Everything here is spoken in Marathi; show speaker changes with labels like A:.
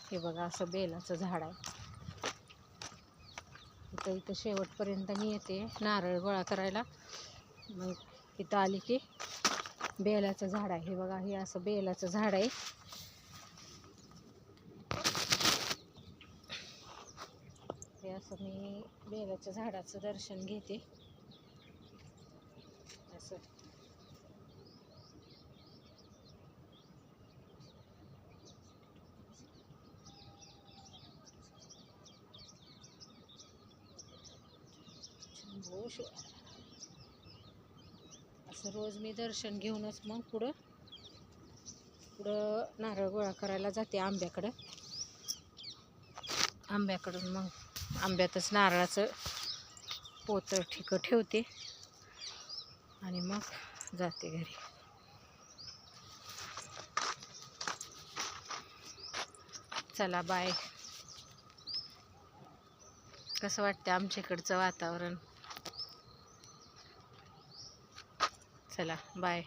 A: हे बघा असं बेलाचं झाड आहे. इथं शेवटपर्यंत मी येते नारळ गोळा करायला. मग इथं आली की बेलाचं झाड आहे. हे बघा, हे असं बेलाचं झाड आहे. हे असं मी बेलाच्या झाडाचं दर्शन घेते. असं असं रोज मी दर्शन घेऊनच मग पुढं नारळ गोळा करायला जाते आंब्याकडून मग आंब्यातच नारळाचं पोतं ठिकं ठेवते आणि मग जाते घरी. चला बाय. कसं वाटतं आमच्याकडचं वातावरण? चला बाय.